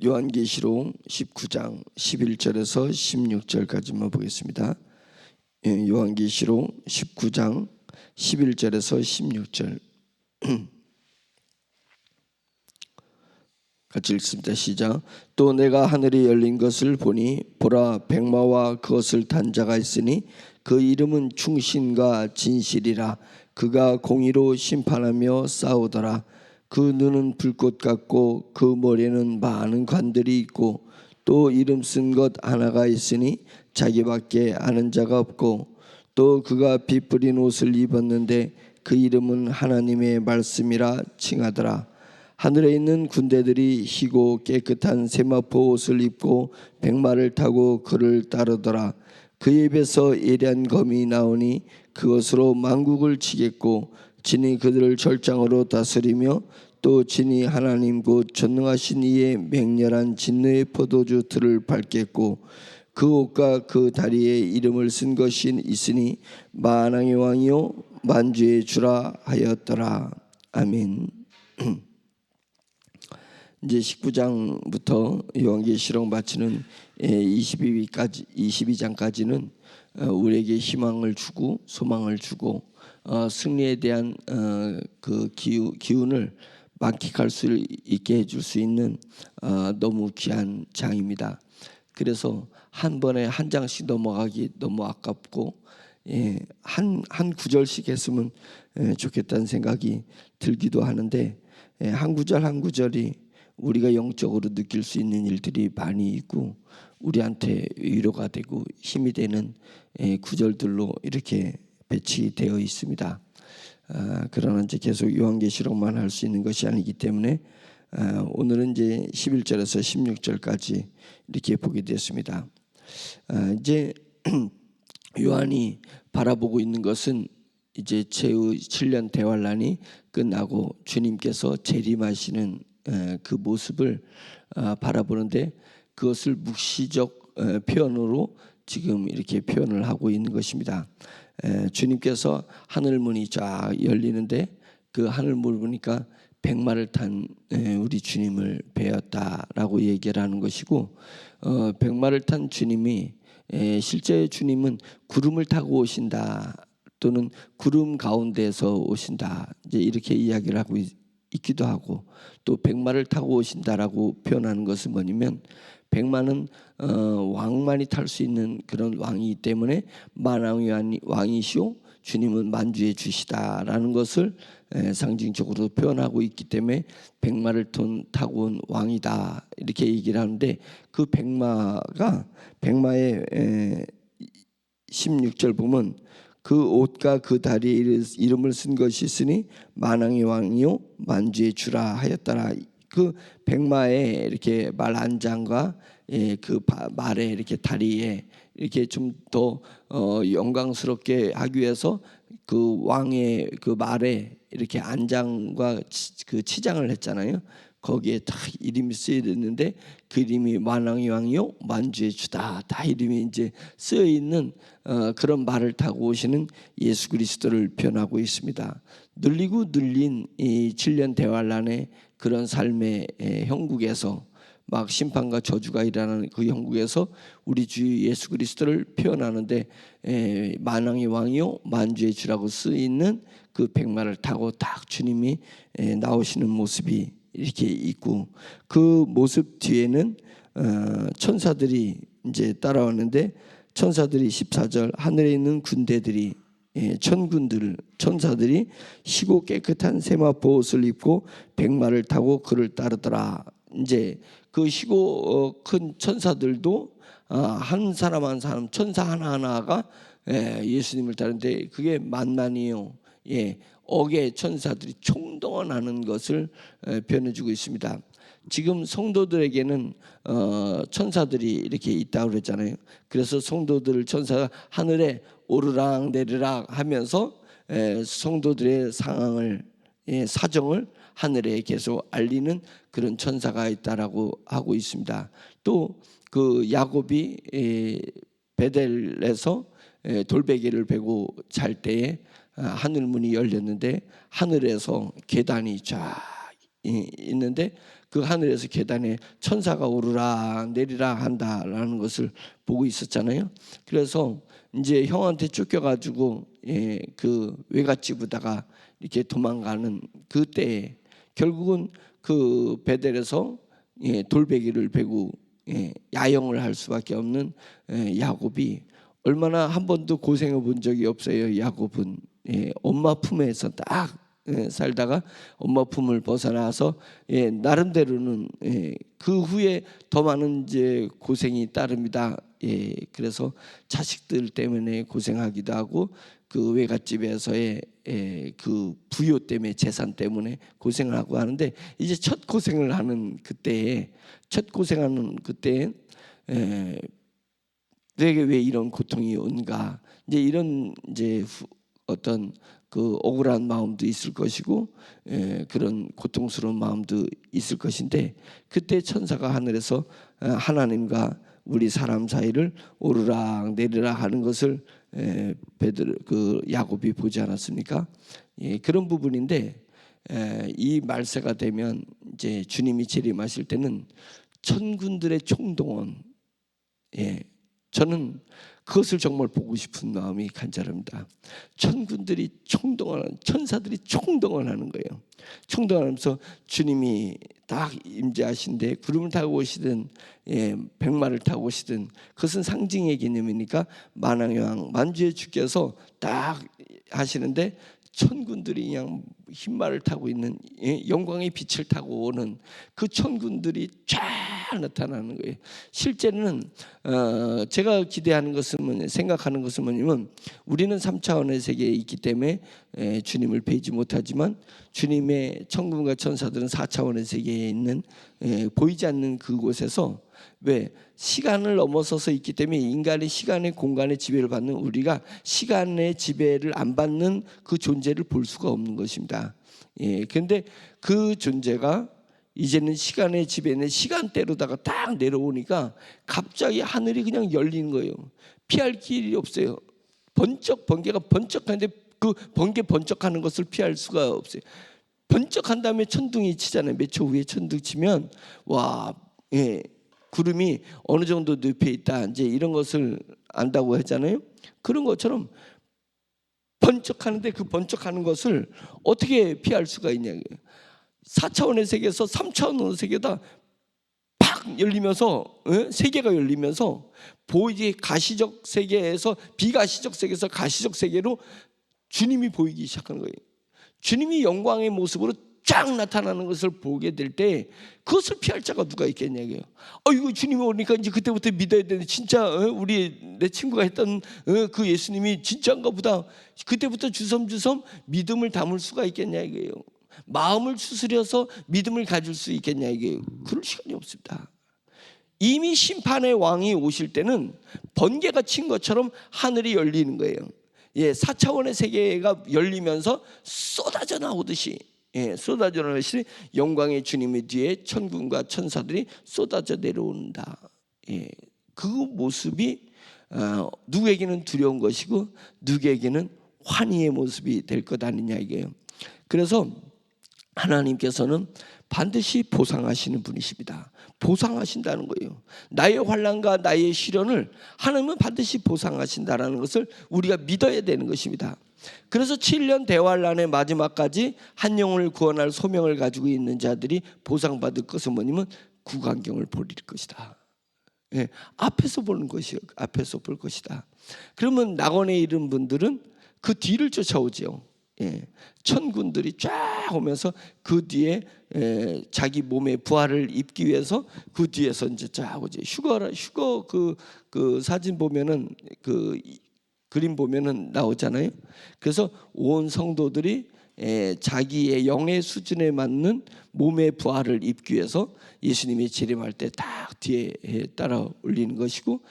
요한계시록 19장 11절에서 16절까지만 보겠습니다. 요한계시록 19장 11절에서 16절 같이 읽습니다. 시작. 또 내가 하늘이 열린 것을 보니 보라 백마와 그것을 탄 자가 있으니 그 이름은 충신과 진실이라. 그가 공의로 심판하며 싸우더라. 그 눈은 불꽃 같고 그 머리에는 많은 관들이 있고 또 이름 쓴 것 하나가 있으니 자기밖에 아는 자가 없고 또 그가 빛 뿌린 옷을 입었는데 그 이름은 하나님의 말씀이라 칭하더라. 하늘에 있는 군대들이 희고 깨끗한 세마포 옷을 입고 백마를 타고 그를 따르더라. 그 입에서 예리한 검이 나오니 그것으로 만국을 치겠고 진이 그들을 절장으로 다스리며 또 진이 하나님 곧 전능하신 이의 맹렬한 진노의 포도주 틀을 밟겠고 그 옷과 그 다리에 이름을 쓴 것이 있으니 만왕의 왕이요 만주의 주라 하였더라. 아멘. 이제 19장부터 요한계시록 마치는 22장까지는 우리에게 희망을 주고 소망을 주고 승리에 대한 그 기운을 만끽할 수 있게 해줄 수 있는 너무 귀한 장입니다. 그래서 한 번에 한 장씩 넘어가기 너무 아깝고 한 구절씩 했으면 좋겠다는 생각이 들기도 하는데 한 구절 한 구절이 우리가 영적으로 느낄 수 있는 일들이 많이 있고 우리한테 위로가 되고 힘이 되는 구절들로 이렇게 배치되어 있습니다. 그러나 이제 계속 요한계시록만 할 수 있는 것이 아니기 때문에 오늘은 이제 11절에서 16절까지 이렇게 보게 됐습니다. 이제 요한이 바라보고 있는 것은 이제 최후 7년 대환란이 끝나고 주님께서 재림하시는 그 모습을 바라보는데 그것을 묵시적 표현으로 지금 이렇게 표현을 하고 있는 것입니다. 주님께서 하늘문이 쫙 열리는데 그 하늘문을 보니까 백마를 탄 우리 주님을 뵈었다라고 얘기를 하는 것이고 백마를 탄 주님이 실제 주님은 구름을 타고 오신다 또는 구름 가운데에서 오신다 이제 이렇게 이야기를 하고 있기도 하고 또 백마를 타고 오신다라고 표현하는 것은 뭐냐면 백마는 왕만이 탈 수 있는 그런 왕이기 때문에 만왕의 왕이시오 주님은 만주의 주시다라는 것을 상징적으로 표현하고 있기 때문에 백마를 타고 온 왕이다 이렇게 얘기를 하는데 그 백마의 16절 보면 그 옷과 그 다리에 이름을 쓴 것이 있으니 만왕의 왕이요 만주의 주라 하였더라. 그 백마의 이렇게 말 안장과 그 말에 이렇게 다리에 이렇게 좀 더 영광스럽게 하기 위해서 그 왕의 그 말에 이렇게 안장과 그 치장을 했잖아요. 거기에 다 이름이 쓰여 있는데 그 이름이 만왕의 왕이요 만주의 주다 다 이름이 이제 쓰여 있는 그런 말을 타고 오시는 예수 그리스도를 표현하고 있습니다. 눌리고 눌린 이 7년 대환란의 그런 삶의 형국에서 막 심판과 저주가 일어나는 그 형국에서 우리 주 예수 그리스도를 표현하는데 만왕의 왕이요 만주의 주라고 쓰이는 그 백마를 타고 딱 주님이 나오시는 모습이 이렇게 있고 그 모습 뒤에는 천사들이 이제 따라왔는데 천사들이 14절 하늘에 있는 군대들이 천사들이 희고 깨끗한 세마포 옷을 입고 백마를 타고 그를 따르더라. 이제 그 희고 큰 천사들도 한 사람 한 사람 천사 하나하나가 예수님을 따르는데 그게 만만이요. 억의 천사들이 총동원하는 것을 표현해주고 있습니다. 지금 성도들에게는 천사들이 이렇게 있다고 그랬잖아요. 그래서 성도들 천사가 하늘에 오르락 내리락 하면서 성도들의 상황을 사정을 하늘에 계속 알리는 그런 천사가 있다라고 하고 있습니다. 또 그 야곱이 베델에서 돌베개를 베고 잘 때에 하늘 문이 열렸는데 하늘에서 계단이 쫙 있는데 그 하늘에서 계단에 천사가 오르락 내리락 한다라는 것을 보고 있었잖아요. 그래서 이제 형한테 쫓겨가지고 그 외갓집에다가 이렇게 도망가는 그때에 결국은 그 베델에서 돌베개를 베고 야영을 할 수밖에 없는 야곱이 얼마나 한 번도 고생해 본 적이 없어요. 야곱은 엄마 품에서 딱 살다가 엄마 품을 벗어나서 나름대로는 그 후에 더 많은 이제 고생이 따릅니다. 그래서 자식들 때문에 고생하기도 하고 그 외갓집에서의 그 부요 때문에 재산 때문에 고생을 하고 하는데 이제 첫 고생을 하는 그때에 내게 왜 이런 고통이 온가 이제 이런 이제 어떤 그 억울한 마음도 있을 것이고 그런 고통스러운 마음도 있을 것인데 그때 천사가 하늘에서 하나님과 우리 사람 사이를 오르락 내리락 하는 것을 그 야곱이 보지 않았습니까? 그런 부분인데 이 말세가 되면 이제 주님이 재림하실 때는 천군들의 총동원 저는 그것을 정말 보고 싶은 마음이 간절합니다. 천군들이 총동원하는 천사들이 총동원하는 거예요. 총동원하면서 주님이 딱 임재하신데 구름을 타고 오시든 백마를 타고 오시든 그것은 상징의 개념이니까 만왕의 만주의 주께서 딱 하시는데 천군들이 그냥 흰말을 타고 있는 영광의 빛을 타고 오는 그 천군들이 쫙 나타나는 거예요. 실제는 제가 기대하는 것은 생각하는 것은 뭐냐면 우리는 3차원의 세계에 있기 때문에 주님을 뵈지 못하지만 주님의 천군과 천사들은 4차원의 세계에 있는 보이지 않는 그곳에서 왜 시간을 넘어서서 있기 때문에 인간의 시간의 공간의 지배를 받는 우리가 시간의 지배를 안 받는 그 존재를 볼 수가 없는 것입니다. 그런데 그 존재가 이제는 시간의 지배는 시간대로다가 딱 내려오니까 갑자기 하늘이 그냥 열리는 거예요. 피할 길이 없어요. 번개가 번쩍하는데 그 번개 번쩍하는 것을 피할 수가 없어요. 번쩍한 다음에 천둥이 치잖아요. 몇 초 후에 천둥 치면 와, 구름이 어느 정도 늪에 있다 이제 이런 것을 안다고 했잖아요. 그런 것처럼 번쩍하는데 그 번쩍하는 것을 어떻게 피할 수가 있냐고요. 4차원의 세계에서 3차원의 세계다 팍 열리면서 세계가 열리면서 보이지 가시적 세계에서 비가시적 세계에서 가시적 세계로 주님이 보이기 시작하는 거예요. 주님이 영광의 모습으로 쫙 나타나는 것을 보게 될 때 그것을 피할 자가 누가 있겠냐고요. 이거 주님이 오니까 이제 그때부터 믿어야 되는데 진짜 우리 내 친구가 했던 그 예수님이 진짜인가 보다. 그때부터 주섬주섬 믿음을 담을 수가 있겠냐 이거예요. 마음을 추스려서 믿음을 가질 수 있겠냐 이게 그럴 시간이 없습니다. 이미 심판의 왕이 오실 때는 번개가 친 것처럼 하늘이 열리는 거예요. 4차원의 세계가 열리면서 쏟아져 나오듯이 쏟아져 나오듯이 영광의 주님의 뒤에 천군과 천사들이 쏟아져 내려온다. 그 모습이 누구에게는 두려운 것이고 누구에게는 환희의 모습이 될 것 아니냐 이게요. 그래서 하나님께서는 반드시 보상하시는 분이십니다. 보상하신다는 거예요. 나의 환난과 나의 시련을 하나님은 반드시 보상하신다라는 것을 우리가 믿어야 되는 것입니다. 그래서 7년 대환란의 마지막까지 한 영혼을 구원할 소명을 가지고 있는 자들이 보상받을 것은 뭐냐면 구간경을 보릴 것이다. 앞에서 보는 것이요. 앞에서 볼 것이다. 그러면 낙원에 이른 분들은 그 뒤를 쫓아오죠. 천군들이 쫙 오면서 그 뒤에 자기 몸에 부활을 입기 위해서 그 뒤에서 이제 쫙 오지. 휴거 그 사진 보면은 그 그림 보면은 나오잖아요. 그래서 온 성도들이 자기의 영의 수준에 맞는 몸의 부활을 입기 위해서 예수님이 재림할 때 딱 뒤에 따라 올리는 것이고,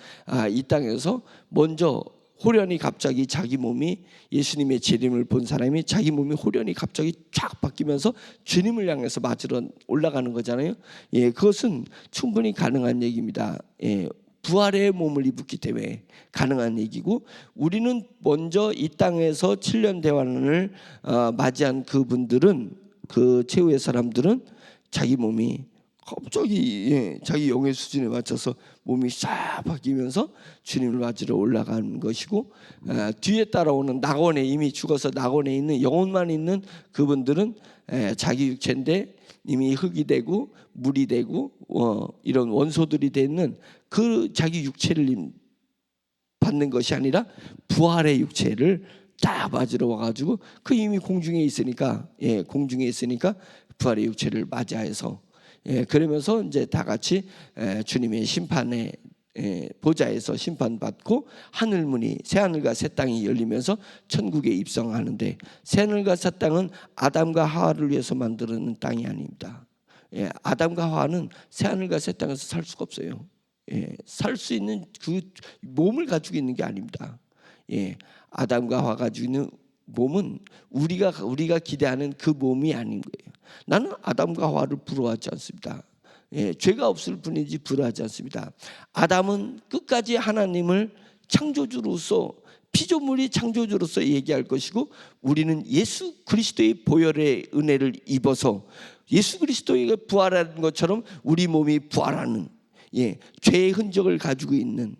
이 땅에서 먼저 호련히 갑자기 자기 몸이 예수님의 재림을 본 사람이 자기 몸이 호련히 갑자기 쫙 바뀌면서 주님을 향해서 맞으러 올라가는 거잖아요. 그것은 충분히 가능한 얘기입니다. 부활의 몸을 입었기 때문에 가능한 얘기고, 우리는 먼저 이 땅에서 7년 대환란을 맞이한 그분들은, 그 최후의 사람들은 자기 몸이 갑자기 자기 영의 수준에 맞춰서 몸이 싹 바뀌면서 주님을 맞으러 올라간 것이고, 뒤에 따라오는 낙원에 이미 죽어서 낙원에 있는 영혼만 있는 그분들은 자기 육체인데 이미 흙이 되고 물이 되고 이런 원소들이 되는 그 자기 육체를 받는 것이 아니라 부활의 육체를 딱 맞으러 와가지고 그 이미 공중에 있으니까 공중에 있으니까 부활의 육체를 맞이해서 그러면서 이제 다 같이 주님의 심판의 보좌에서 심판받고 하늘문이 새하늘과 새 땅이 열리면서 천국에 입성하는데, 새하늘과 새 땅은 아담과 하와를 위해서 만드는 땅이 아닙니다. 아담과 하와는 새하늘과 새 땅에서 살 수가 없어요. 살 수 있는 그 몸을 가지고 있는 게 아닙니다. 아담과 하와가 가지고 있는 몸은 우리가 기대하는 그 몸이 아닌 거예요. 나는 아담과 하와를 부러워하지 않습니다. 죄가 없을 뿐이지 부러워하지 않습니다. 아담은 끝까지 하나님을 창조주로서, 피조물이 창조주로서 얘기할 것이고, 우리는 예수 그리스도의 보혈의 은혜를 입어서 예수 그리스도에게 부활하는 것처럼 우리 몸이 부활하는, 죄의 흔적을 가지고 있는,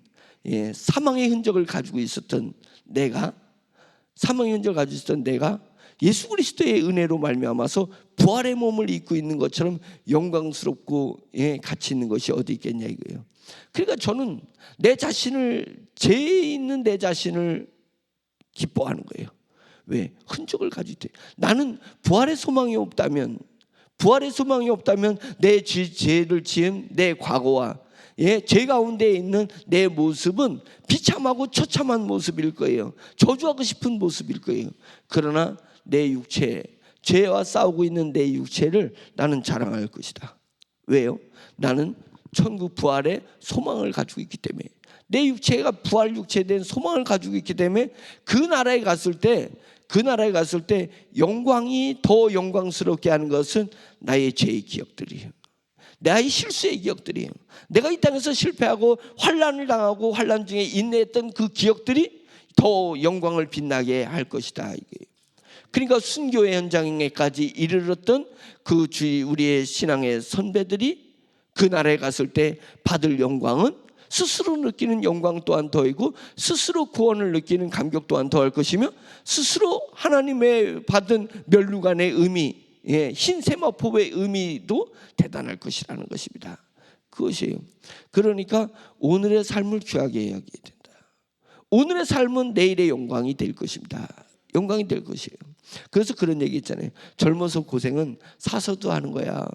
사망의 흔적을 가지고 있었던 내가, 사망의 흔적을 가지고 있었던 내가 예수 그리스도의 은혜로 말미암아서 부활의 몸을 입고 있는 것처럼 영광스럽고 가치 있는 것이 어디 있겠냐 이거예요. 그러니까 저는 내 자신을, 죄에 있는 내 자신을 기뻐하는 거예요. 왜? 흔적을 가지고 있대. 나는 부활의 소망이 없다면 내 죄를 지은 내 과거와 죄 가운데 있는 내 모습은 비참하고 처참한 모습일 거예요. 저주하고 싶은 모습일 거예요. 그러나 내 육체, 죄와 싸우고 있는 내 육체를 나는 자랑할 것이다. 왜요? 나는 천국 부활의 소망을 가지고 있기 때문에, 내 육체가 부활 육체된 소망을 가지고 있기 때문에 그 나라에 갔을 때 영광이 더 영광스럽게 하는 것은 나의 죄의 기억들이에요. 나의 실수의 기억들이에요. 내가 이 땅에서 실패하고 환난을 당하고 환난 중에 인내했던 그 기억들이 더 영광을 빛나게 할 것이다 이게. 그러니까 순교의 현장에까지 이르렀던 그 우리의 신앙의 선배들이 그 나라에 갔을 때 받을 영광은 스스로 느끼는 영광 또한 더이고, 스스로 구원을 느끼는 감격 또한 더할 것이며, 스스로 하나님의 받은 멸류관의 의미, 흰 세마포의 의미도 대단할 것이라는 것입니다. 그것이에요. 그러니까 오늘의 삶을 귀하게 여겨야 된다. 오늘의 삶은 내일의 영광이 될 것입니다. 영광이 될 것이에요. 그래서 그런 얘기 있잖아요. 젊어서 고생은 사서도 하는 거야.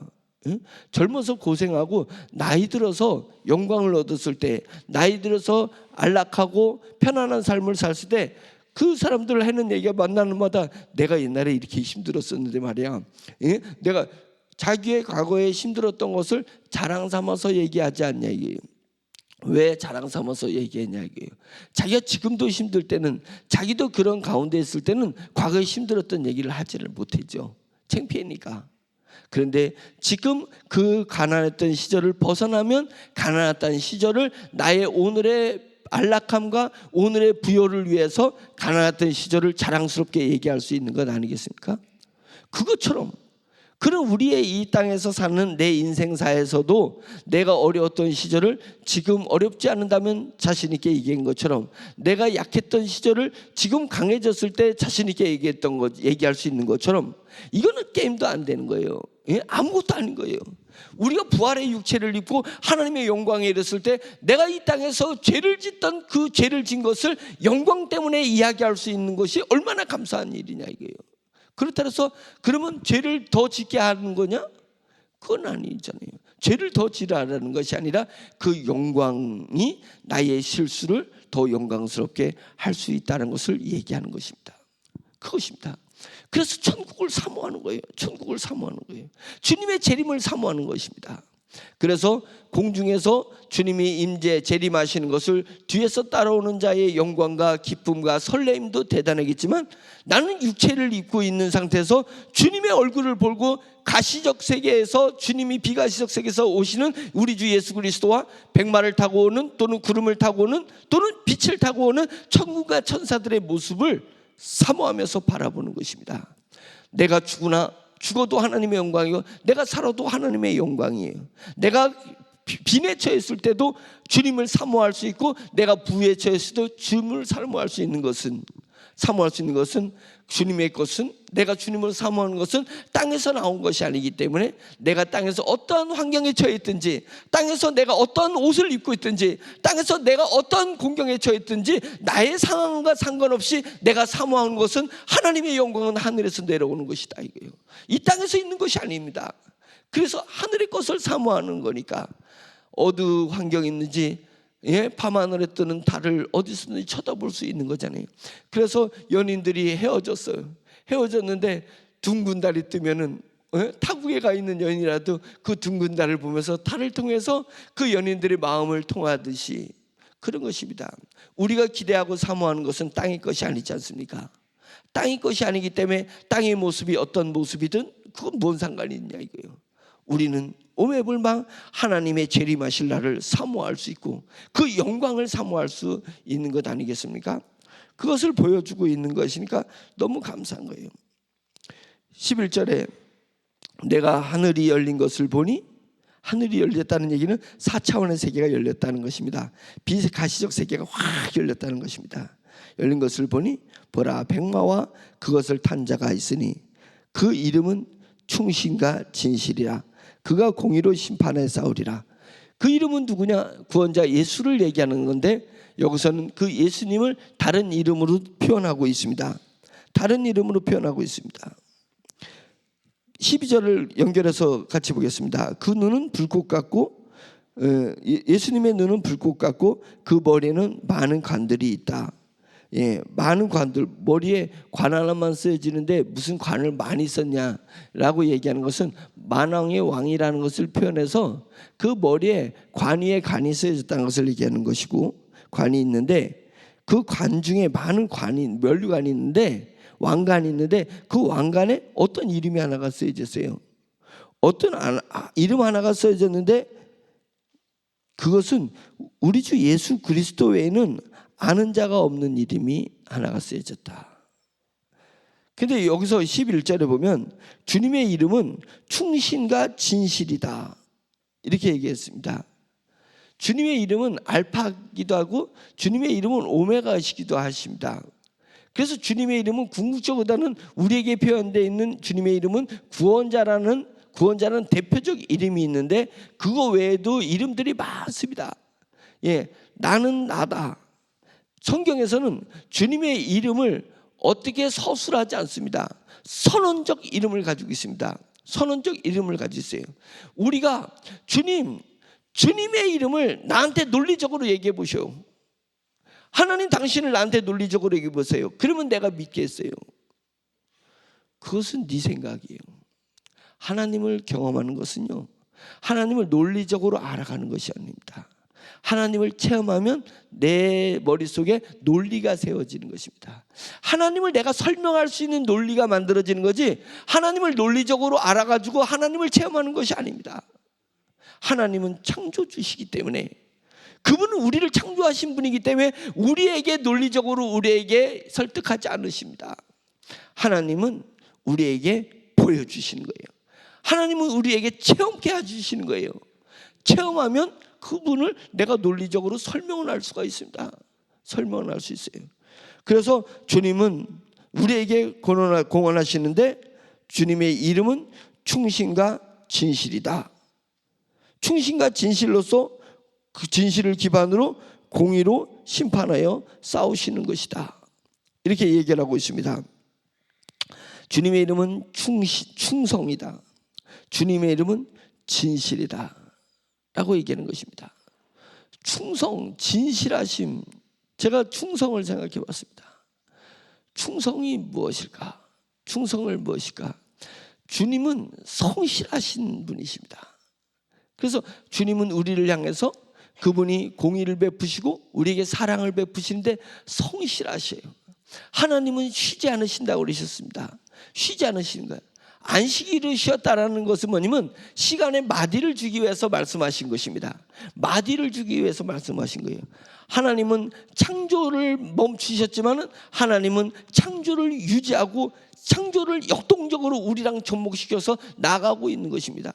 젊어서 고생하고 나이 들어서 영광을 얻었을 때, 나이 들어서 안락하고 편안한 삶을 살았을 때 그 사람들 하는 얘기가 만나는 마다 내가 옛날에 이렇게 힘들었었는데 말이야, 내가 자기의 과거에 힘들었던 것을 자랑 삼아서 얘기하지 않냐 이게요. 왜 자랑 삼아서 얘기했냐 이게요. 자기가 지금도 힘들 때는, 자기도 그런 가운데 있을 때는 과거에 힘들었던 얘기를 하지를 못했죠. 창피하니까. 그런데 지금 그 가난했던 시절을 벗어나면 가난했던 시절을 나의 오늘의 안락함과 오늘의 부여를 위해서 가난했던 시절을 자랑스럽게 얘기할 수 있는 것 아니겠습니까? 그것처럼 그런 우리의 이 땅에서 사는 내 인생사에서도 내가 어려웠던 시절을 지금 어렵지 않는다면 자신 있게 얘기한 것처럼, 내가 약했던 시절을 지금 강해졌을 때 자신 있게 얘기했던 것, 얘기할 수 있는 것처럼, 이거는 게임도 안 되는 거예요. 아무것도 아닌 거예요. 우리가 부활의 육체를 입고 하나님의 영광에 이르렀을 때 내가 이 땅에서 죄를 짓던 그 죄를 진 것을 영광 때문에 이야기할 수 있는 것이 얼마나 감사한 일이냐 이거예요. 그렇다 해서 그러면 죄를 더 짓게 하는 거냐? 그건 아니잖아요. 죄를 더 지라라는 것이 아니라 그 영광이 나의 실수를 더 영광스럽게 할 수 있다는 것을 얘기하는 것입니다. 그것입니다. 그래서 천국을 사모하는 거예요. 천국을 사모하는 거예요. 주님의 재림을 사모하는 것입니다. 그래서 공중에서 주님이 임재 재림하시는 것을 뒤에서 따라오는 자의 영광과 기쁨과 설레임도 대단하겠지만, 나는 육체를 입고 있는 상태에서 주님의 얼굴을 보고 가시적 세계에서, 주님이 비가시적 세계에서 오시는 우리 주 예수 그리스도와 백마를 타고 오는, 또는 구름을 타고 오는, 또는 빛을 타고 오는 천국과 천사들의 모습을 사모하면서 바라보는 것입니다. 내가 죽어도 하나님의 영광이고 내가 살아도 하나님의 영광이에요. 내가 빈에 처했을 때도 주님을 사모할 수 있고, 내가 부에 처했을 때도 주님을 사모할 수 있는 것은 주님의 것은, 내가 주님을 사모하는 것은 땅에서 나온 것이 아니기 때문에, 내가 땅에서 어떠한 환경에 처해 있든지, 땅에서 내가 어떠한 옷을 입고 있든지, 땅에서 내가 어떠한 공경에 처해 있든지, 나의 상황과 상관없이 내가 사모하는 것은 하나님의 영광은 하늘에서 내려오는 것이다 이거예요. 이 땅에서 있는 것이 아닙니다. 그래서 하늘의 것을 사모하는 거니까, 어느 환경이 있는지, 밤하늘에 뜨는 달을 어디서든지 쳐다볼 수 있는 거잖아요. 그래서 연인들이 헤어졌는데 둥근 달이 뜨면은, 타국에 가 있는 연인이라도 그 둥근 달을 보면서 달을 통해서 그 연인들의 마음을 통하듯이, 그런 것입니다. 우리가 기대하고 사모하는 것은 땅의 것이 아니지 않습니까? 땅의 것이 아니기 때문에 땅의 모습이 어떤 모습이든 그건 뭔 상관이 있냐 이거예요. 우리는 오매불망 하나님의 재림하실 날을 사모할 수 있고, 그 영광을 사모할 수 있는 것 아니겠습니까? 그것을 보여주고 있는 것이니까 너무 감사한 거예요. 11절에 내가 하늘이 열린 것을 보니, 하늘이 열렸다는 얘기는 4차원의 세계가 열렸다는 것입니다. 비가시적 세계가 확 열렸다는 것입니다. 열린 것을 보니 보라, 백마와 그것을 탄 자가 있으니 그 이름은 충신과 진실이라. 그가 공의로 심판에 싸우리라. 그 이름은 누구냐? 구원자 예수를 얘기하는 건데, 여기서는 그 예수님을 다른 이름으로 표현하고 있습니다. 다른 이름으로 표현하고 있습니다. 12절을 연결해서 같이 보겠습니다. 그 눈은 불꽃 같고, 예수님의 눈은 불꽃 같고 그 머리에는 많은 관들이 있다. 많은 관들, 머리에 관 하나만 쓰여지는데 무슨 관을 많이 썼냐라고 얘기하는 것은 만왕의 왕이라는 것을 표현해서 그 머리에 관 위에 관이 쓰여졌다는 것을 얘기하는 것이고, 관이 있는데 그 관 중에 많은 관이, 면류관이 있는데, 왕관이 있는데 그 왕관에 어떤 이름이 하나가 쓰여졌어요. 어떤 이름 하나가 쓰여졌는데, 그것은 우리 주 예수 그리스도 외에는 아는 자가 없는 이름이 하나가 쓰여졌다. 근데 여기서 11절에 보면 주님의 이름은 충신과 진실이다 이렇게 얘기했습니다. 주님의 이름은 알파기도 하고 주님의 이름은 오메가시기도 하십니다. 그래서 주님의 이름은 궁극적으로는 우리에게 표현되어 있는 주님의 이름은 구원자는 대표적 이름이 있는데, 그거 외에도 이름들이 많습니다. 나는 나다. 성경에서는 주님의 이름을 어떻게 서술하지 않습니다. 선언적 이름을 가지고 있습니다. 선언적 이름을 가지고 있어요. 우리가 주님의 이름을 나한테 논리적으로 얘기해 보셔. 하나님 당신을 나한테 논리적으로 얘기해 보세요. 그러면 내가 믿겠어요. 그것은 네 생각이에요. 하나님을 경험하는 것은요, 하나님을 논리적으로 알아가는 것이 아닙니다. 하나님을 체험하면 내 머릿속에 논리가 세워지는 것입니다. 하나님을 내가 설명할 수 있는 논리가 만들어지는 거지, 하나님을 논리적으로 알아가지고 하나님을 체험하는 것이 아닙니다. 하나님은 창조주시기 때문에, 그분은 우리를 창조하신 분이기 때문에 우리에게 논리적으로 우리에게 설득하지 않으십니다. 하나님은 우리에게 보여주시는 거예요. 하나님은 우리에게 체험케 해주시는 거예요. 체험하면 그분을 내가 논리적으로 설명을 할 수가 있습니다. 설명을 할 수 있어요. 그래서 주님은 우리에게 공언하시는데, 주님의 이름은 충신과 진실이다. 충신과 진실로서 그 진실을 기반으로 공의로 심판하여 싸우시는 것이다. 이렇게 얘기를 하고 있습니다. 주님의 이름은 충성이다. 주님의 이름은 진실이다 라고 얘기하는 것입니다. 충성, 진실하심. 제가 충성을 생각해 봤습니다. 충성이 무엇일까? 충성을 무엇일까? 주님은 성실하신 분이십니다. 그래서 주님은 우리를 향해서 그분이 공의를 베푸시고 우리에게 사랑을 베푸시는데 성실하셔요. 하나님은 쉬지 않으신다고 그러셨습니다. 쉬지 않으시는 거예요. 안식일을 쉬었다라는 것은 뭐냐면 시간에 마디를 주기 위해서 말씀하신 것입니다. 마디를 주기 위해서 말씀하신 거예요. 하나님은 창조를 멈추셨지만 하나님은 창조를 유지하고 창조를 역동적으로 우리랑 접목시켜서 나가고 있는 것입니다.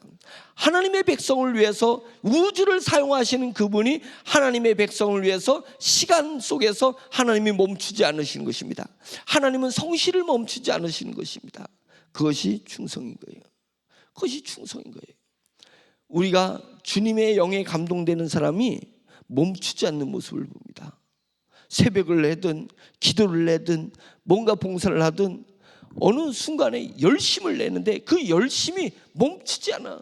하나님의 백성을 위해서 우주를 사용하시는 그분이 하나님의 백성을 위해서 시간 속에서 하나님이 멈추지 않으시는 것입니다. 하나님은 성실을 멈추지 않으시는 것입니다. 그것이 충성인 거예요. 그것이 충성인 거예요. 우리가 주님의 영에 감동되는 사람이 멈추지 않는 모습을 봅니다. 새벽을 내든 기도를 내든 뭔가 봉사를 하든 어느 순간에 열심을 내는데 그 열심이 멈추지 않아.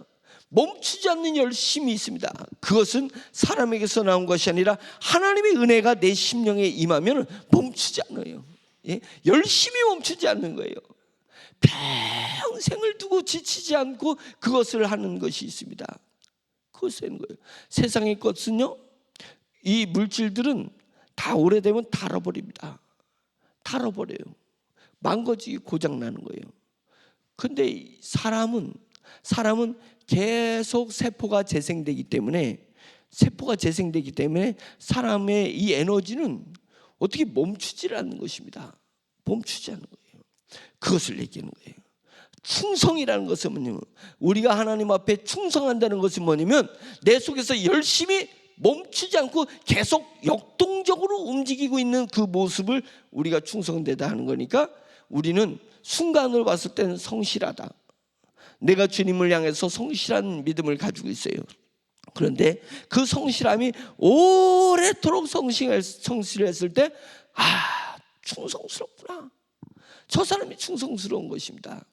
멈추지 않는 열심이 있습니다. 그것은 사람에게서 나온 것이 아니라 하나님의 은혜가 내 심령에 임하면 멈추지 않아요. 예? 열심히 멈추지 않는 거예요. 평생을 두고 지치지 않고 그것을 하는 것이 있습니다. 그것을 하는 거예요. 세상의 것은요, 이 물질들은 다 오래되면 닳아버립니다. 닳아버려요. 망가지기 고장나는 거예요. 근데 사람은 계속 세포가 재생되기 때문에 사람의 이 에너지는 어떻게 멈추지 않는 것입니다. 멈추지 않는 거예요. 그것을 얘기하는 거예요. 충성이라는 것은 뭐냐면, 우리가 하나님 앞에 충성한다는 것은 뭐냐면 내 속에서 열심히 멈추지 않고 계속 역동적으로 움직이고 있는 그 모습을 우리가 충성되다 하는 거니까, 우리는 순간으로 봤을 때는 성실하다. 내가 주님을 향해서 성실한 믿음을 가지고 있어요. 그런데 그 성실함이 오래도록 성실했을 때, 충성스럽구나. 저 사람이 충성스러운 것입니다.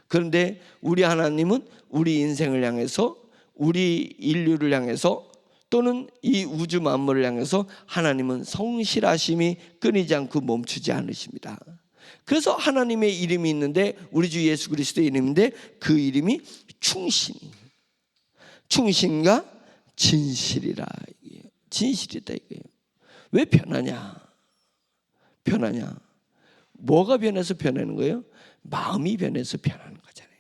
그런데 우리 하나님은 우리 인생을 향해서, 우리 인류를 향해서, 또는 이 우주 만물을 향해서 하나님은 성실하심이 끊이지 않고 멈추지 않으십니다. 그래서 하나님의 이름이 있는데, 우리 주 예수 그리스도의 이름인데 그 이름이 충신과 진실이라. 진실이다 이거예요. 왜 변하냐? 뭐가 변해서 변하는 거예요? 마음이 변해서 변하는 거잖아요.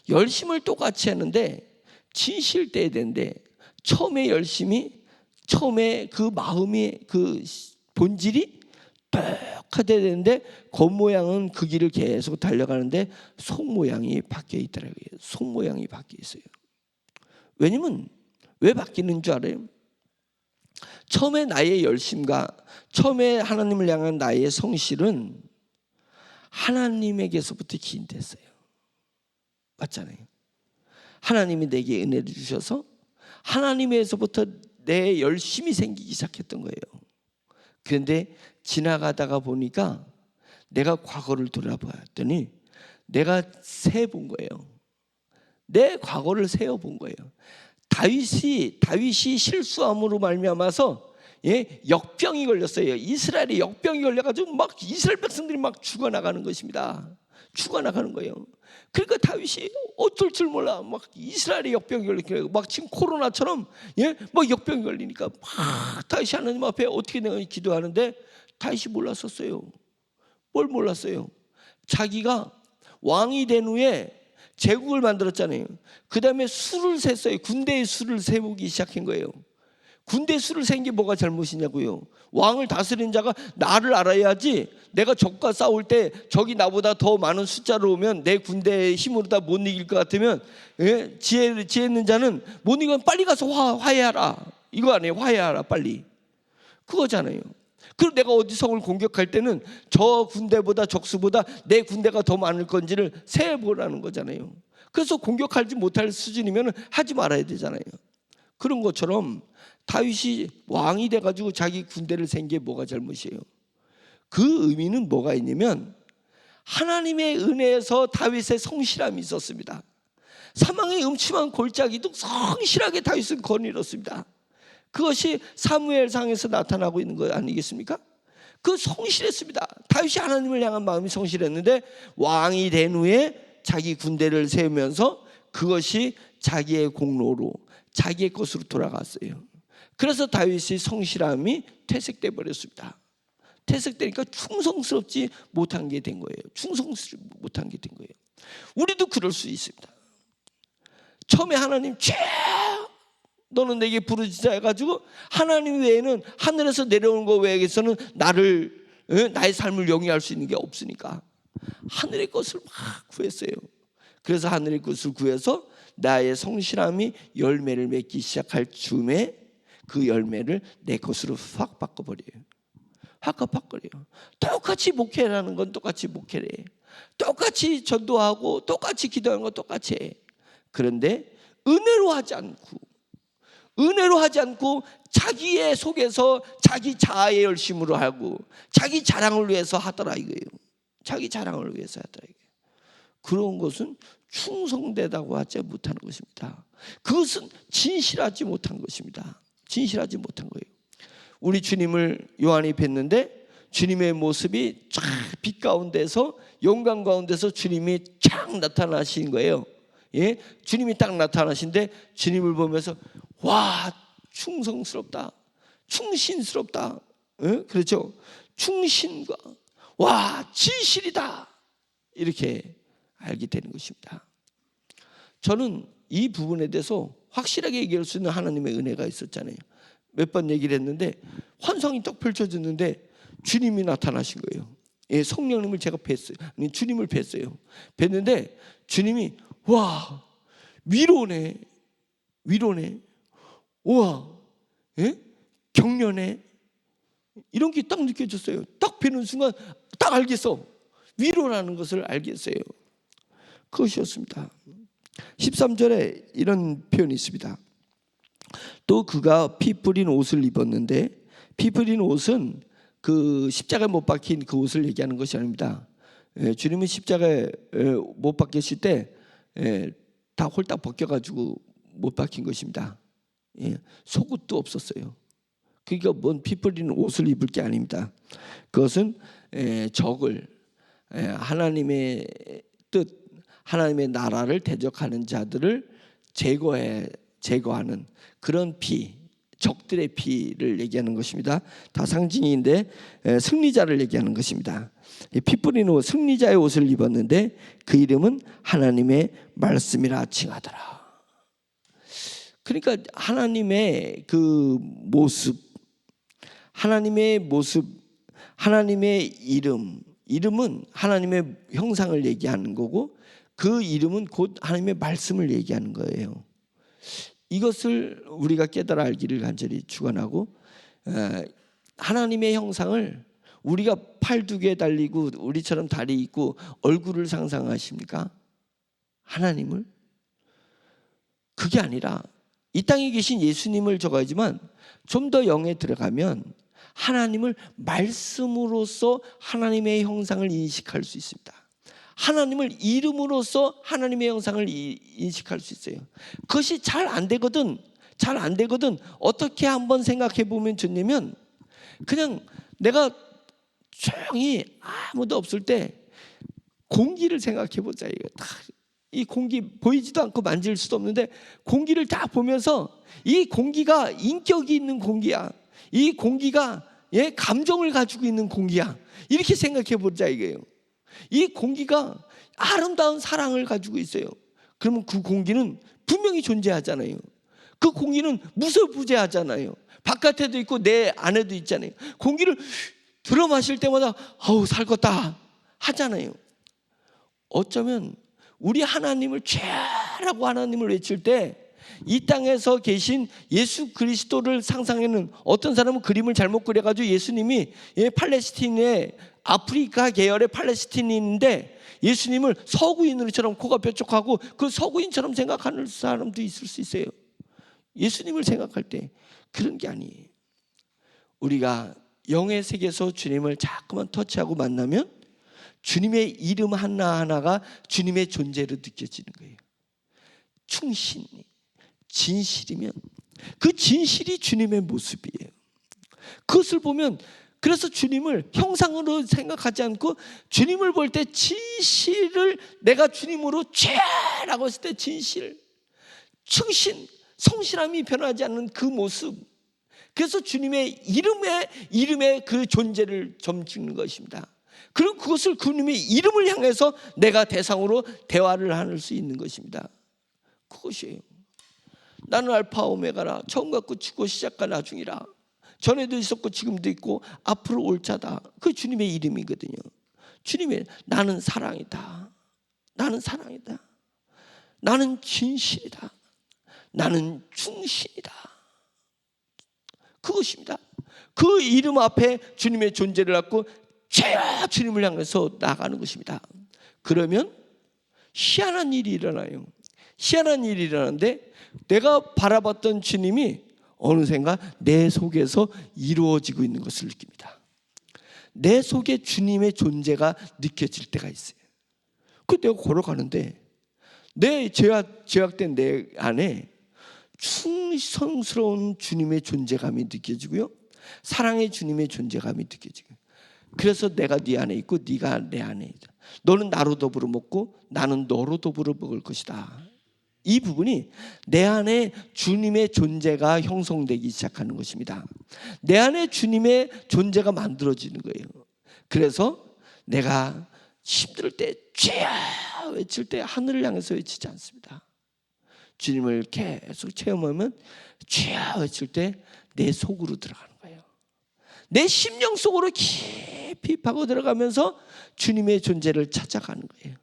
열심을 똑같이 하는데 진실돼야 되는데, 처음에 그 마음이, 그 본질이 똑같아야 되는데 겉모양은 그 길을 계속 달려가는데 속모양이 바뀌어 있더라고요. 속모양이 바뀌어 있어요. 왜냐면 왜 바뀌는 줄 알아요? 처음에 나의 열심과 처음에 하나님을 향한 나의 성실은 하나님에게서부터 기인됐어요. 맞잖아요. 하나님이 내게 은혜를 주셔서 하나님에서부터 내 열심이 생기기 시작했던 거예요. 그런데 지나가다가 보니까 내가 과거를 돌아봤더니 내가 세어본 거예요. 내 과거를 세어본 거예요. 다윗이 실수함으로 말미암아서 역병이 걸렸어요. 이스라엘에 역병이 걸려가지고 막 이스라엘 백성들이 막 죽어나가는 것입니다. 죽어나가는 거예요. 그러니까 다윗이 어쩔 줄 몰라. 막 이스라엘에 역병이 걸리니까, 막 지금 코로나처럼 막 역병이 걸리니까 막 다윗이 하나님 앞에 어떻게 내가 기도하는데, 다윗이 몰랐었어요. 뭘 몰랐어요? 자기가 왕이 된 후에 제국을 만들었잖아요. 그 다음에 수를 셌어요. 군대의 수를 세우기 시작한 거예요. 군대 수를 센 게 뭐가 잘못이냐고요. 왕을 다스리는 자가 나를 알아야지. 내가 적과 싸울 때 적이 나보다 더 많은 숫자로 오면 내 군대의 힘으로 다 못 이길 것 같으면, 지혜 있는 자는 못 이기면 빨리 가서 화해하라. 이거 아니에요? 화해하라 빨리. 그거잖아요. 그리고 내가 어디 성을 공격할 때는 저 군대보다, 적수보다 내 군대가 더 많을 건지를 세어보라는 거잖아요. 그래서 공격하지 못할 수준이면 하지 말아야 되잖아요. 그런 것처럼 다윗이 왕이 돼가지고 자기 군대를 센 게 뭐가 잘못이에요? 그 의미는 뭐가 있냐면, 하나님의 은혜에서 다윗의 성실함이 있었습니다. 사망의 음침한 골짜기도 성실하게 다윗은 거닐었습니다. 그것이 사무엘상에서 나타나고 있는 거 아니겠습니까? 그 성실했습니다. 다윗이 하나님을 향한 마음이 성실했는데, 왕이 된 후에 자기 군대를 세우면서 그것이 자기의 공로로, 자기의 것으로 돌아갔어요. 그래서 다윗의 성실함이 퇴색돼 버렸습니다. 퇴색되니까 충성스럽지 못한 게 된 거예요. 충성스럽지 못한 게 된 거예요. 우리도 그럴 수 있습니다. 처음에 하나님 너는 내게 부르짖자 해가지고, 하나님 외에는 하늘에서 내려오는 거 외에서는 나의 삶을 영위할 수 있는 게 없으니까 하늘의 것을 막 구했어요. 그래서 하늘의 것을 구해서 나의 성실함이 열매를 맺기 시작할 즈음에 그 열매를 내 것으로 확 바꿔버려요. 확 바꿔버려요. 똑같이 목회라는 건 똑같이 목회래. 똑같이 전도하고 똑같이 기도하는 건 똑같이 해. 그런데 은혜로 하지 않고 자기의 속에서 자기 자아의 열심으로 하고 자기 자랑을 위해서 하더라 이거예요. 자기 자랑을 위해서 하더라 이거예요. 그런 것은 충성되다고 하지 못하는 것입니다. 그것은 진실하지 못한 것입니다. 진실하지 못한 거예요. 우리 주님을 요한이 뵀는데 주님의 모습이 쫙 빛 가운데서 영광 가운데서 주님이 쫙 나타나신 거예요. 예? 주님이 딱 나타나신데 주님을 보면서 와, 충성스럽다, 충신스럽다, 예? 그렇죠? 충신과 와, 진실이다, 이렇게 알게 되는 것입니다. 저는 이 부분에 대해서 확실하게 얘기할 수 있는 하나님의 은혜가 있었잖아요. 몇 번 얘기를 했는데 환상이 딱 펼쳐졌는데 주님이 나타나신 거예요. 예, 성령님을 제가 뵀어요. 아니, 주님을 뵀어요. 뵀는데 주님이 와, 위로네, 우와, 예? 격려네, 이런 게 딱 느껴졌어요. 딱 뵈는 순간 딱 알겠어. 위로라는 것을 알겠어요. 그것이었습니다. 13절에 이런 표현이 있습니다. 또 그가 피 뿌린 옷을 입었는데, 피 뿌린 옷은 그 십자가에 못 박힌 그 옷을 얘기하는 것이 아닙니다. 주님은 십자가에 못 박혔을 때 다 홀딱 벗겨가지고 못 박힌 것입니다. 속옷도 없었어요. 그러니까 뭔 피 뿌리는 옷을 입을 게 아닙니다. 그것은 적을, 하나님의 뜻, 하나님의 나라를 대적하는 자들을 제거하는 그런 피, 적들의 피를 얘기하는 것입니다. 다 상징인데 승리자를 얘기하는 것입니다. 피 뿌리는 옷, 승리자의 옷을 입었는데 그 이름은 하나님의 말씀이라 칭하더라. 그러니까 하나님의 그 모습, 하나님의 이름은 하나님의 형상을 얘기하는 거고 그 이름은 곧 하나님의 말씀을 얘기하는 거예요. 이것을 우리가 깨달아 알기를 간절히 축원하고, 하나님의 형상을 우리가 팔 두 개 달리고 우리처럼 다리 있고 얼굴을 상상하십니까? 하나님을? 그게 아니라 이 땅에 계신 예수님을 적어야지만 좀 더 영에 들어가면 하나님을 말씀으로써 하나님의 형상을 인식할 수 있습니다. 하나님을 이름으로써 하나님의 형상을 인식할 수 있어요. 그것이 잘 안 되거든. 어떻게 한번 생각해 보면 좋냐면, 그냥 내가 조용히 아무도 없을 때 공기를 생각해 보자. 이 공기 보이지도 않고 만질 수도 없는데 공기를 딱 보면서 이 공기가 인격이 있는 공기야. 이 공기가 감정을 가지고 있는 공기야. 이렇게 생각해 보자 이거예요. 이 공기가 아름다운 사랑을 가지고 있어요. 그러면 그 공기는 분명히 존재하잖아요. 그 공기는 무소부재하잖아요. 바깥에도 있고 내 안에도 있잖아요. 공기를 들어 마실 때마다 아우 살겄다 하잖아요. 어쩌면 우리 하나님을 죄라고 하나님을 외칠 때 이 땅에서 계신 예수 그리스도를 상상하는, 어떤 사람은 그림을 잘못 그려가지고 예수님이 팔레스틴의 아프리카 계열의 팔레스틴인인데 예수님을 서구인으로처럼 코가 뾰족하고 그 서구인처럼 생각하는 사람도 있을 수 있어요. 예수님을 생각할 때 그런 게 아니에요. 우리가 영의 세계에서 주님을 자꾸만 터치하고 만나면 주님의 이름 하나하나가 주님의 존재로 느껴지는 거예요. 충신이, 진실이면 그 진실이 주님의 모습이에요. 그것을 보면, 그래서 주님을 형상으로 생각하지 않고 주님을 볼 때 진실을, 내가 주님으로 죄라고 했을 때 진실, 충신, 성실함이 변하지 않는 그 모습, 그래서 주님의 이름에 그 존재를 점치는 것입니다. 그리고 그것을 그님의 이름을 향해서 내가 대상으로 대화를 할 수 있는 것입니다. 그것이에요. 나는 알파 오메가라, 처음과 끝이고 시작과 나중이라. 전에도 있었고 지금도 있고 앞으로 올 자다. 그 주님의 이름이거든요. 주님의 나는 사랑이다. 나는 사랑이다. 나는 진실이다. 나는 중심이다. 그것입니다. 그 이름 앞에 주님의 존재를 갖고 죄와 주님을 향해서 나아가는 것입니다. 그러면 희한한 일이 일어나요. 희한한 일이 일어나는데 내가 바라봤던 주님이 어느샌가 내 속에서 이루어지고 있는 것을 느낍니다. 내 속에 주님의 존재가 느껴질 때가 있어요. 그 내가 걸어가는데 내 죄악된 내 안에 충성스러운 주님의 존재감이 느껴지고요, 사랑의 주님의 존재감이 느껴지고요. 그래서 내가 네 안에 있고 네가 내 안에 있다. 너는 나로 더불어 먹고 나는 너로 더불어 먹을 것이다. 이 부분이 내 안에 주님의 존재가 형성되기 시작하는 것입니다. 내 안에 주님의 존재가 만들어지는 거예요. 그래서 내가 힘들 때 죄야 외칠 때 하늘을 향해서 외치지 않습니다. 주님을 계속 체험하면 죄야 외칠 때 내 속으로 들어가는 거예요. 내 심령 속으로 깊이 파고 들어가면서 주님의 존재를 찾아가는 거예요.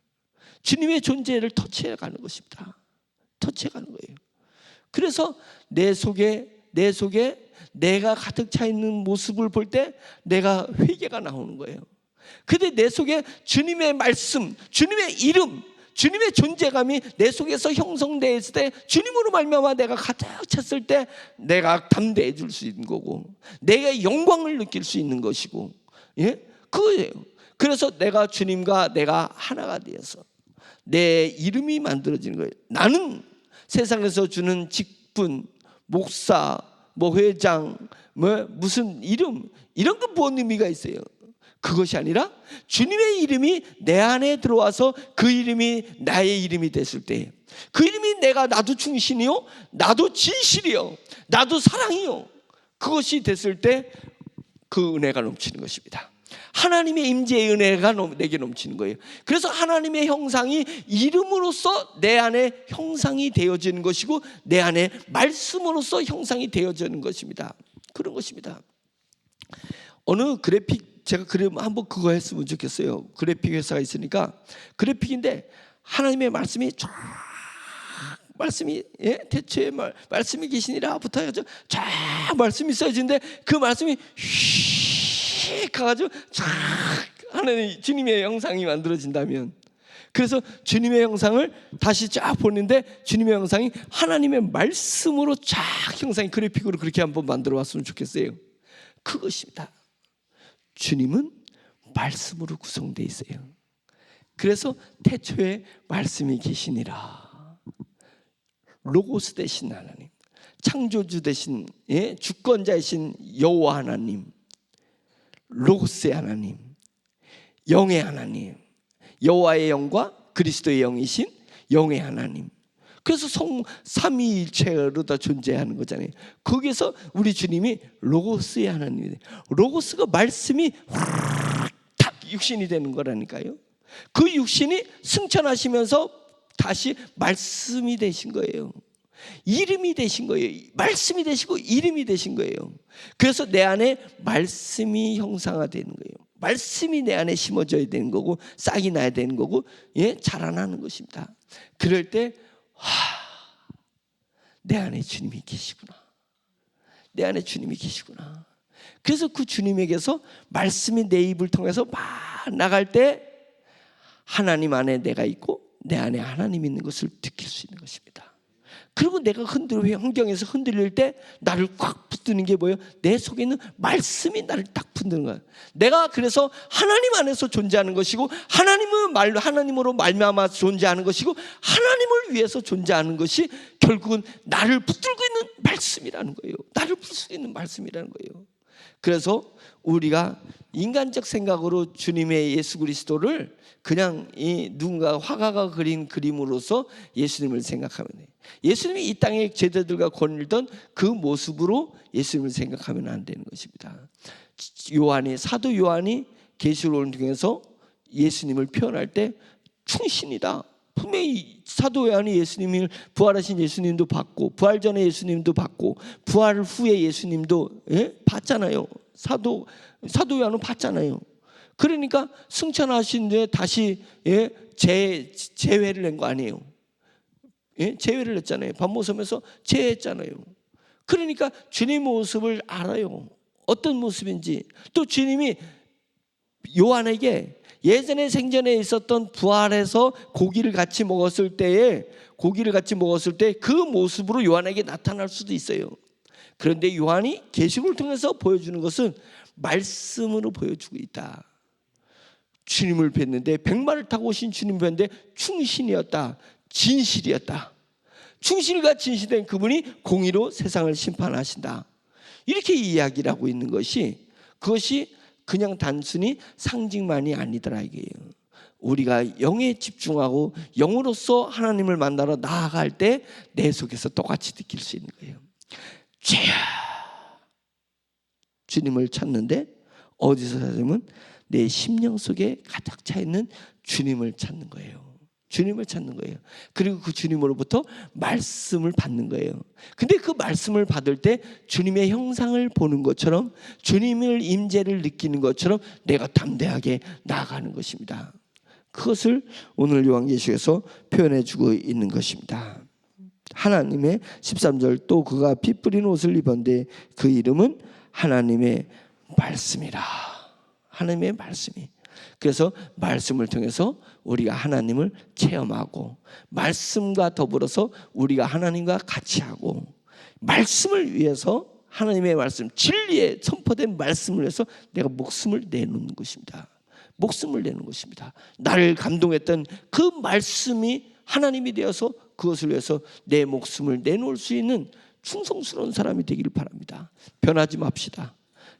주님의 존재를 터치해가는 것입니다. 터치해가는 거예요. 그래서 내 속에 내가 가득 차 있는 모습을 볼 때 내가 회개가 나오는 거예요. 근데 내 속에 주님의 말씀, 주님의 이름, 주님의 존재감이 내 속에서 형성되어 있을 때, 주님으로 말미암아 내가 가득 찼을 때 내가 담대해 줄 수 있는 거고, 내가 영광을 느낄 수 있는 것이고, 예? 그거예요. 그래서 내가 주님과 내가 하나가 되어서 내 이름이 만들어지는 거예요. 나는 세상에서 주는 직분, 목사, 회장, 무슨 이름, 이런 건 뭔 의미가 있어요? 그것이 아니라 주님의 이름이 내 안에 들어와서 그 이름이 나의 이름이 됐을 때, 그 이름이 나도 충신이요, 나도 진실이요, 나도 사랑이요, 그것이 됐을 때 그 은혜가 넘치는 것입니다. 하나님의 임재의 은혜가 내게 넘치는 거예요. 그래서 하나님의 형상이 이름으로써 내 안에 형상이 되어지는 것이고, 내 안에 말씀으로써 형상이 되어지는 것입니다. 그런 것입니다. 어느 그래픽, 제가 한번 그거 했으면 좋겠어요. 그래픽 회사가 있으니까 그래픽인데 하나님의 말씀이 쫙, 말씀이, 예? 대초에 말씀이 계시니라부터 해가지고 쫙 말씀이 써지는데 그 말씀이 휙 가가지고 쫙 하나님 주님의 형상이 만들어진다면, 그래서 주님의 형상을 다시 쫙 보는데 주님의 형상이 하나님의 말씀으로 쫙 형상이 그래픽으로 그렇게 한번 만들어 왔으면 좋겠어요. 그것입니다. 주님은 말씀으로 구성되어 있어요. 그래서 태초에 말씀이 계시니라. 로고스 되신 하나님, 창조주 되신, 예? 주권자이신 여호와 하나님, 로고스의 하나님, 영의 하나님, 여호와의 영과 그리스도의 영이신 영의 하나님. 그래서 삼위일체로 다 존재하는 거잖아요. 거기서 우리 주님이 로고스의 하나님이에요. 로고스가 말씀이 탁 육신이 되는 거라니까요. 그 육신이 승천하시면서 다시 말씀이 되신 거예요. 이름이 되신 거예요. 말씀이 되시고 이름이 되신 거예요. 그래서 내 안에 말씀이 형상화되는 거예요. 말씀이 내 안에 심어져야 되는 거고, 싹이 나야 되는 거고, 예? 자라나는 것입니다. 그럴 때 내 안에 주님이 계시구나. 내 안에 주님이 계시구나. 그래서 그 주님에게서 말씀이 내 입을 통해서 막 나갈 때 하나님 안에 내가 있고 내 안에 하나님 있는 것을 느낄 수 있는 것입니다. 그리고 내가 환경에서 흔들릴 때 나를 꽉 붙드는 게 뭐예요? 내 속에 있는 말씀이 나를 딱 붙드는 거예요. 내가 그래서 하나님 안에서 존재하는 것이고, 하나님으로 말미암아 존재하는 것이고, 하나님을 위해서 존재하는 것이 결국은 나를 붙들고 있는 말씀이라는 거예요. 나를 붙들고 있는 말씀이라는 거예요. 그래서 우리가 인간적 생각으로 주님의 예수 그리스도를 그냥 누군가 화가가 그린 그림으로서 예수님을 생각하면 돼요. 예수님이 이 땅의 제자들과 거닐던 그 모습으로 예수님을 생각하면 안 되는 것입니다. 사도 요한이 계시록을 통해서 예수님을 표현할 때 충신이다. 분명히 사도 요한이 예수님을, 부활하신 예수님도 봤고, 부활 전에 예수님도 봤고, 부활 후에 예수님도 봤잖아요. 사도 요한은 봤잖아요. 그러니까 승천하신 뒤에 다시 재회를 낸 거 아니에요. 재회를 했잖아요. 밤모섬에서 재회했잖아요. 그러니까 주님 모습을 알아요. 어떤 모습인지. 또 주님이 요한에게 예전에 생전에 있었던 부활해서 고기를 같이 먹었을 때 그 모습으로 요한에게 나타날 수도 있어요. 그런데 요한이 계시록을 통해서 보여주는 것은 말씀으로 보여주고 있다. 주님을 뵀는데 백마를 타고 오신 주님을 뵀는데 충신이었다. 진실이었다. 충실과 진실된 그분이 공의로 세상을 심판하신다. 이렇게 이야기를 하고 있는 것이, 그것이 그냥 단순히 상징만이 아니더라 이게요. 우리가 영에 집중하고 영으로서 하나님을 만나러 나아갈 때 내 속에서 똑같이 느낄 수 있는 거예요. 죄야, 주님을 찾는데 어디서 찾으면 내 심령 속에 가득 차 있는 주님을 찾는 거예요. 주님을 찾는 거예요. 그리고 그 주님으로부터 말씀을 받는 거예요. 근데 그 말씀을 받을 때 주님의 형상을 보는 것처럼, 주님의 임재를 느끼는 것처럼 내가 담대하게 나아가는 것입니다. 그것을 오늘 요한계시록에서 표현해 주고 있는 것입니다. 하나님의 13절, 또 그가 피 뿌린 옷을 입었는데 그 이름은 하나님의 말씀이라. 하나님의 말씀이. 그래서 말씀을 통해서 우리가 하나님을 체험하고, 말씀과 더불어서 우리가 하나님과 같이 하고, 말씀을 위해서, 하나님의 말씀, 진리에 선포된 말씀을 위해서 내가 목숨을 내놓는 것입니다. 목숨을 내는 것입니다. 나를 감동했던 그 말씀이 하나님이 되어서 그것을 위해서 내 목숨을 내놓을 수 있는 충성스러운 사람이 되기를 바랍니다. 변하지 맙시다.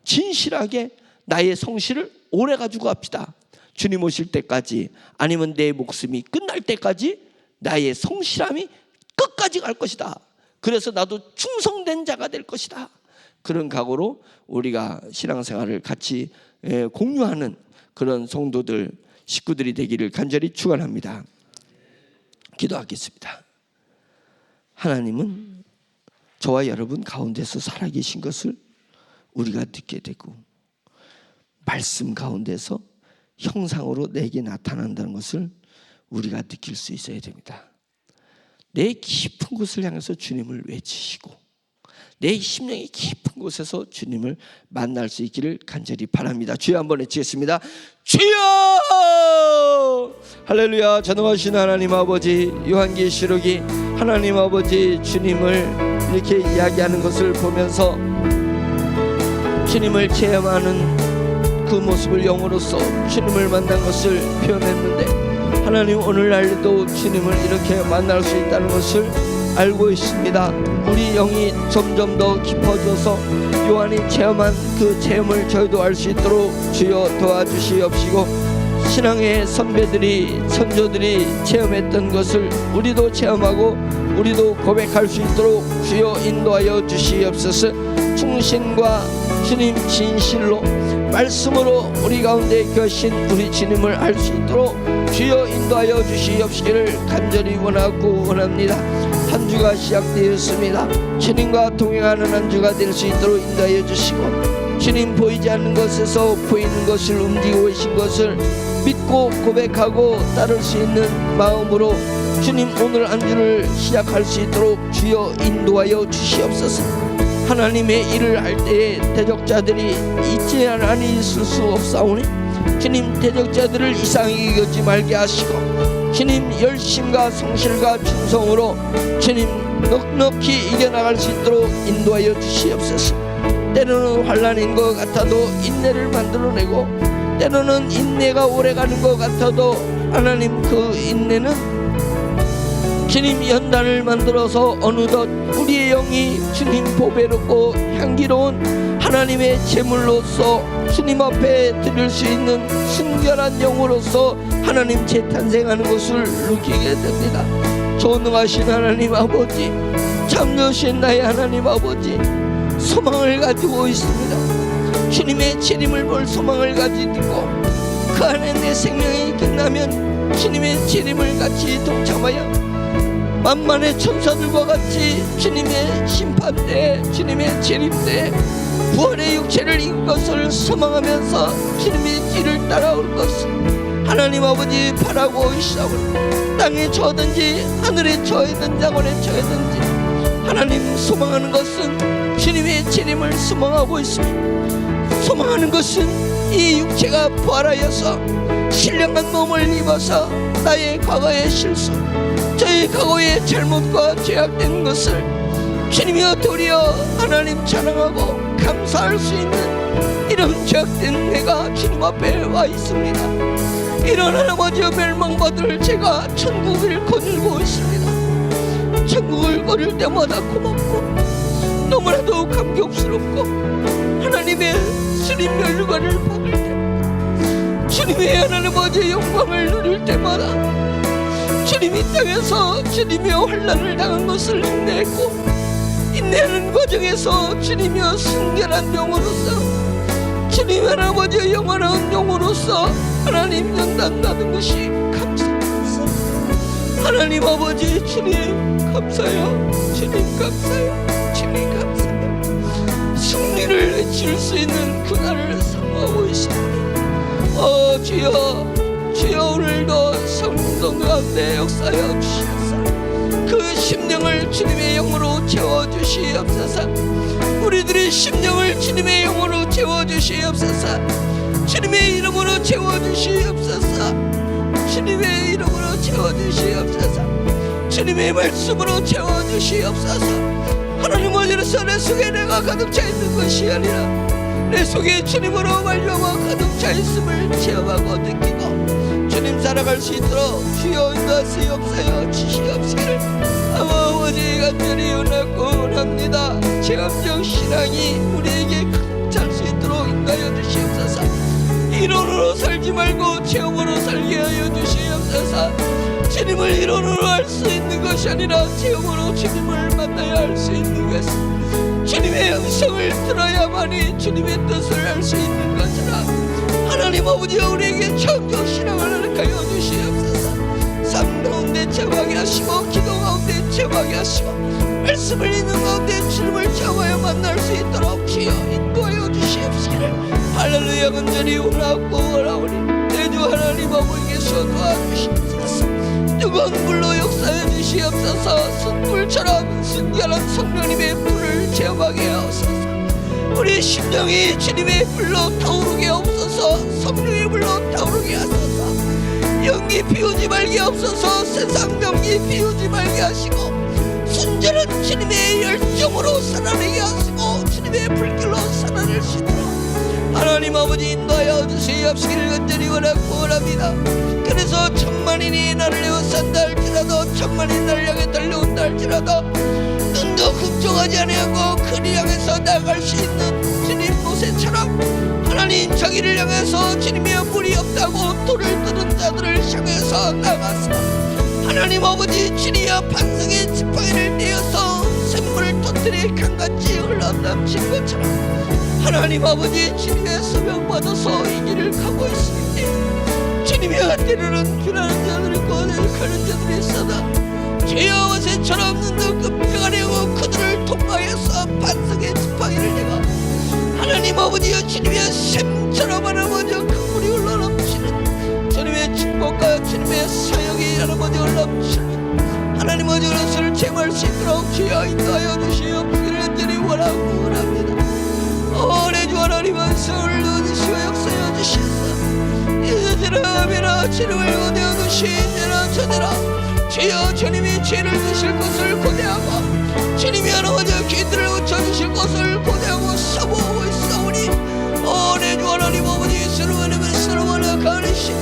진실하게 나의 성실을 오래 가지고 갑시다. 주님 오실 때까지, 아니면 내 목숨이 끝날 때까지 나의 성실함이 끝까지 갈 것이다. 그래서 나도 충성된 자가 될 것이다. 그런 각오로 우리가 신앙생활을 같이 공유하는 그런 성도들, 식구들이 되기를 간절히 축원합니다. 기도하겠습니다. 하나님은 저와 여러분 가운데서 살아계신 것을 우리가 듣게 되고, 말씀 가운데서 형상으로 내게 나타난다는 것을 우리가 느낄 수 있어야 됩니다. 내 깊은 곳을 향해서 주님을 외치시고, 내 심령의 깊은 곳에서 주님을 만날 수 있기를 간절히 바랍니다. 주여 한번 외치겠습니다. 주여! 할렐루야. 전능하신 하나님 아버지, 요한계시록이 하나님 아버지 주님을 이렇게 이야기하는 것을 보면서 주님을 체험하는 그 모습을 영으로서 주님을 만난 것을 표현했는데, 하나님 오늘날도 주님을 이렇게 만날 수 있다는 것을 알고 있습니다. 우리 영이 점점 더 깊어져서 요한이 체험한 그 체험을 저희도 알 수 있도록 주여 도와주시옵시고, 신앙의 선배들이, 선조들이 체험했던 것을 우리도 체험하고 우리도 고백할 수 있도록 주여 인도하여 주시옵소서. 충신과 주님 진실로 말씀으로 우리 가운데 계신 우리 주님을 알 수 있도록 주여 인도하여 주시옵시기를 간절히 원하고 원합니다. 한 주가 시작되었습니다. 주님과 동행하는 한 주가 될 수 있도록 인도하여 주시고, 주님 보이지 않는 것에서 보이는 것을 움직이고 계신 것을 믿고 고백하고 따를 수 있는 마음으로 주님 오늘 한 주를 시작할 수 있도록 주여 인도하여 주시옵소서. 하나님의 일을 할 때에 대적자들이 있지 않으니 있을 수 없사오니 주님 대적자들을 이상히 여기지 말게 하시고, 주님 열심과 성실과 충성으로 주님 넉넉히 이겨나갈 수 있도록 인도하여 주시옵소서. 때로는 환난인 것 같아도 인내를 만들어내고, 때로는 인내가 오래가는 것 같아도 하나님 그 인내는 주님 연단을 만들어서 어느덧 우리의 영이 주님 보배롭고 향기로운 하나님의 제물로서 주님 앞에 드릴 수 있는 순결한 영으로서 하나님 재탄생하는 것을 느끼게 됩니다. 전능하신 하나님 아버지, 참으신 나의 하나님 아버지, 소망을 가지고 있습니다. 주님의 재림을 볼 소망을 가지고 있고, 그 안에 내 생명이 끝나면 주님의 재림을 같이 동참하여 만만의 천사들과 같이 주님의 심판때, 주님의 재림때 부활의 육체를 입은 것을 소망하면서 주님의 뒤를 따라올 것을 하나님 아버지 바라고 있사오니 땅에 처하든지 하늘에 처하든 장원에 처하든지 하나님 소망하는 것은 주님의 재림을 소망하고 있습니다. 소망하는 것은 이 육체가 부활하여서 신령한 몸을 입어서 나의 과거의 실수, 저의 과거의 잘못과 죄악된 것을 주님이여 도리어 하나님 찬양하고 감사할 수 있는 이런 죄악된 내가 주님 앞에 와 있습니다. 이런 하나님아버지 멸망받을 제가 천국을 거닐고 있습니다. 천국을 거닐 때마다 고맙고 너무나도 감격스럽고 하나님의 주님 멸류관을 받을 때마다 주님의 하나님아버지 영광을 누릴 때마다 주님이 땅에서 주님의 환난을 당한 것을 인내했고 인내하는 과정에서 주님이여 순결한 영으로서 주님 하나님의 영원한 영으로서 하나님 연단 받은 것이 감사합니다. 하나님 아버지 주님 감사해요. 주님 감사해요. 주님 감사해요. 승리를 외칠 수 있는 그날을 사모하고 있습니다. 주여 주여 오늘도 성도 가운데 역사하여 주시옵소서. 그 심령을 주님의 영으로 채워주시옵소서. 우리들의 심령을 주님의 영으로 채워주시옵소서. 주님의 이름으로 채워주시옵소서. 주님의 이름으로 채워주시옵소서. 주님의 말씀으로 채워주시옵소서. 하나님 어디로서 내 속에 내가 가득 차 있는 것이 아니라 내 속에 주님으로 말미암아 가득 차 있음을 체험하고 느끼고 주님 살아갈 수 있도록 주여 인도하시옵소서. 주시옵시기를 아버지 간절히 원합니다. 체험적 신앙이 우리에게 가득 찰 수 있도록 인도하여 주시옵소서. 이론으로 살지 말고 체험으로 살게 하여 주시옵소서. 주님을 이론으로 할 수 있는 것이 아니라 체험으로 주님을 만나야 할 수 있는 것입니다. 주님의 음성을 들어야만이 주님의 뜻을 알 수 있는 것이라 하나님 아버지 우리에게 천국 신앙을 가여 주시옵소서. 삶 가운데 체험하게 하시고 기도 가운데 체험하게 하시고 말씀을 읽는 가운데 주님을 체험하여 만날 수 있도록 주여 인도하여 주시옵시기를 할렐루야. 간절히 원하고 원하오니 내 주 하나님 아버지께서 도와주시옵소서. 뜨거운 불로 역사해 주시옵소서. 숯불처럼 순결한 성령님의 불을 체험하게 하옵소서. 우리 심령이 주님의 불로 타오르게 하옵소서. 성령의 불로 타오르게 하소서. 연기 피우지 말게 하옵소서. 세상 병기 피우지 말게 하시고 순전한 주님의 열정으로 살아내게 하시고 주님의 불길로 살아낼 수 있도록 하나님 아버지 인도하여 주시옵시기를 간절히 원하고 원합니다. 그래서 천만인이 나를 에워싼다 할지라도 천만인이 나를 향해 달려온다 할지라도 눈도 걱정하지 아니하고 그를 향해서 나아갈 수 있는 주님 모세처럼 하나님 자기를 향해서 주님의 물이 없다고 돌을 드는 자들을 향해서 나가서 하나님 아버지 주님의 반석의 지팡이를 내어서 샘물을 터뜨려 강같이 흘러넘친 것처럼 하나님 아버지 주님의 소명 받아서 이 길을 가고 있으니 주님의 한때로는 귀하는 자들이 고뇌를 가는 자들이 있어다 주여 원세처럼 눈도 끔찍하려고 그들을 통과해서 반석의 지팡이를 내가 하나님 아버지여 주님의 샘처럼 하나님아버지 그 물이 흘러넘치는 주님의 축복과 주님의 사역이 하나님아버지 흘러넘치는 하나님 아버지 그것을 체험할 수 있도록 주여 인도하여 주시옵기를 간절히 원하고 원합니다. 내 주 하나님은 서울 넣어주시고 역사여 주시옵소서. 이제라 아미라 주님을 고대하고 시대라 저대라 주여 주님이 죄를 드실 것을 고대하고 주님이 하나님의 귀들을 고쳐주실 것을 고대하고 사모하고 있사오니 내 주 하나님 아버지 스르바르베 스르바르 가르시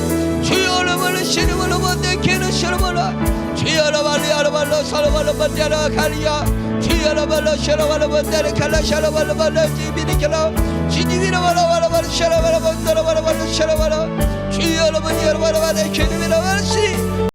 주여 하나바르 시르바르 반대 개는 시르바라 주여 하나바르 하나바르 사르바르 반대라 가리야 주여 하나바르 시르바르 반대라 갈라 시르바르 반대 지비리kel라 주님이라 바라바라바르 시르바르 반대라 바라바르 시르바라 주여 하나바르 하나바르 개는 바라바르시